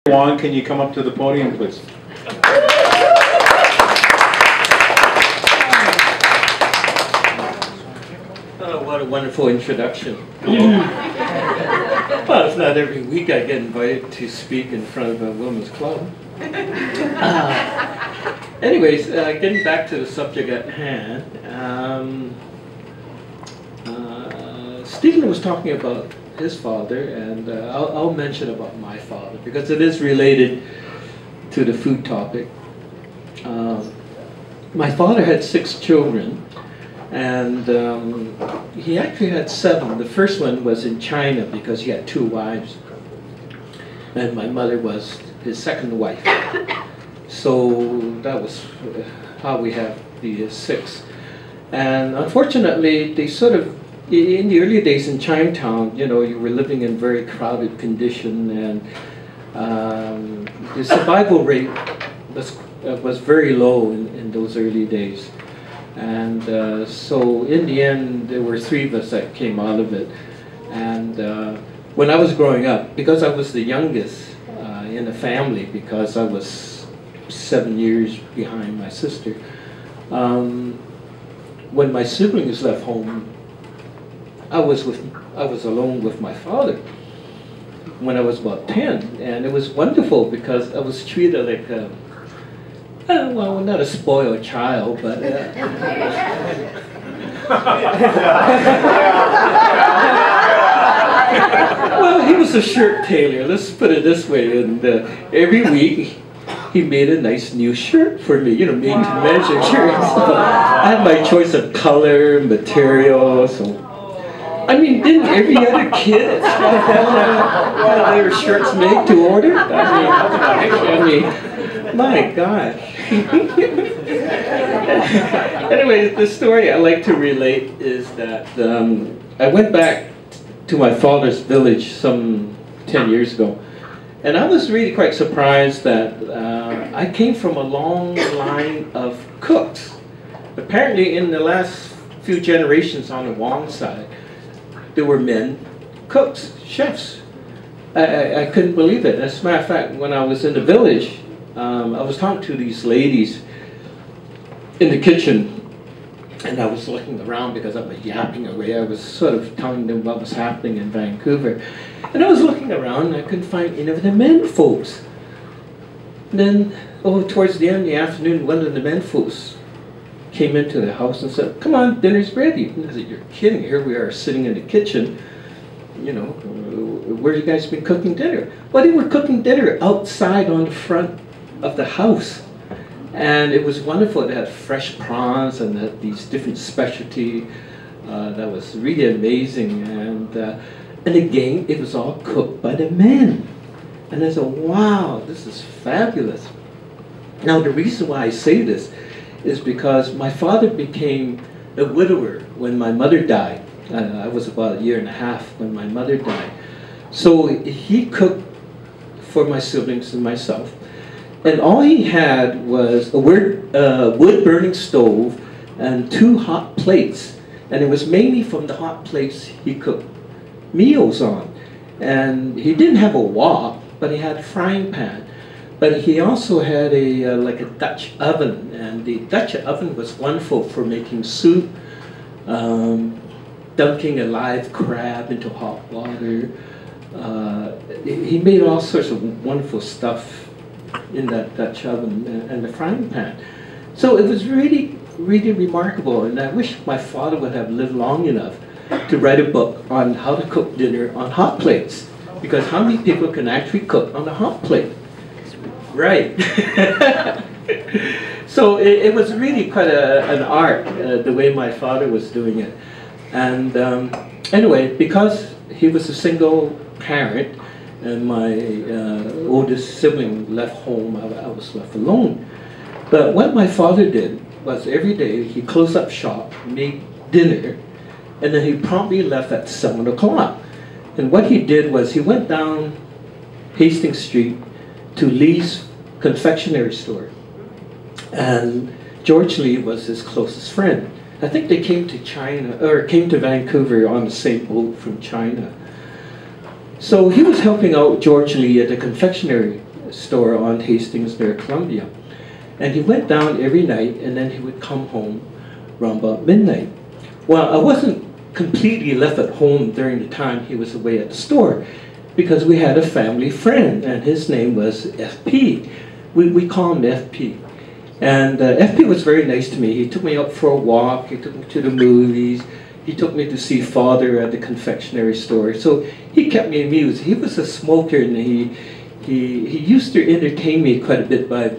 Juan, can you come up to the podium, please? Oh, what a wonderful introduction. Well, it's not every week I get invited to speak in front of a women's club. Anyways, getting back to the subject at hand, Stephen was talking about his father, and I'll mention about my father because it is related to the food topic. My father had 6 children, and he actually had 7. The first one was in China because he had 2 wives, and my mother was his second wife. So that was how we have the 6. And unfortunately, they sort of, in the early days in Chinatown, you know, you were living in very crowded condition, and the survival rate was very low in those early days. And so in the end, there were 3 of us that came out of it. And when I was growing up, because I was the youngest in the family, because I was 7 years behind my sister, when my siblings left home, I was alone with my father when I was about 10, and it was wonderful because I was treated like a, well, not a spoiled child, but well, he was a shirt tailor, let's put it this way, and every week he made a nice new shirt for me, you know, made to measure shirts. I had my choice of color, material, so I mean, didn't every other kid have their shirts made to order? I mean, my gosh. Anyway, the story I like to relate is that I went back to my father's village some 10 years ago, and I was really quite surprised that I came from a long line of cooks. Apparently, in the last few generations on the Wong side, there were men, cooks, chefs. I couldn't believe it. As a matter of fact, when I was in the village, I was talking to these ladies in the kitchen, and I was looking around because I was yapping away. I was sort of telling them what was happening in Vancouver. And I was looking around, and I couldn't find any of the men folks. And then, towards the end of the afternoon, one of the men folks came into the house and said, "Come on, dinner's ready." And I said, "You're kidding, here we are sitting in the kitchen, you know, where you guys been cooking dinner?" Well, they were cooking dinner outside on the front of the house. And it was wonderful. They had fresh prawns and had these different specialty that was really amazing. And again, it was all cooked by the men. And I said, wow, this is fabulous. Now, the reason why I say this is because my father became a widower when my mother died. I was about 1.5 years when my mother died. So he cooked for my siblings and myself. And all he had was a wood-burning stove and 2 hot plates. And it was mainly from the hot plates he cooked meals on. And he didn't have a wok, but he had a frying pan. But he also had like a Dutch oven, and the Dutch oven was wonderful for making soup, dunking a live crab into hot water. He made all sorts of wonderful stuff in that Dutch oven and the frying pan. So it was really, really remarkable, and I wish my father would have lived long enough to write a book on how to cook dinner on hot plates, because how many people can actually cook on a hot plate? Right. So it was really quite an art, the way my father was doing it. And anyway, because he was a single parent and my oldest sibling left home, I was left alone. But what my father did was every day he closed up shop, made dinner, and then he promptly left at 7 o'clock. And what he did was he went down Hastings Street to Lee's confectionery store, and George Lee was his closest friend. I think they came to China, or came to Vancouver on the same boat from China. So he was helping out George Lee at the confectionery, store on Hastings near Columbia. And he went down every night, and then he would come home around about midnight. Well, I wasn't completely left at home during the time he was away at the store, because we had a family friend, and his name was FP. We call him FP. And FP was very nice to me. He took me out for a walk, he took me to the movies, he took me to see Father at the confectionery store. So he kept me amused. He was a smoker, and he used to entertain me quite a bit by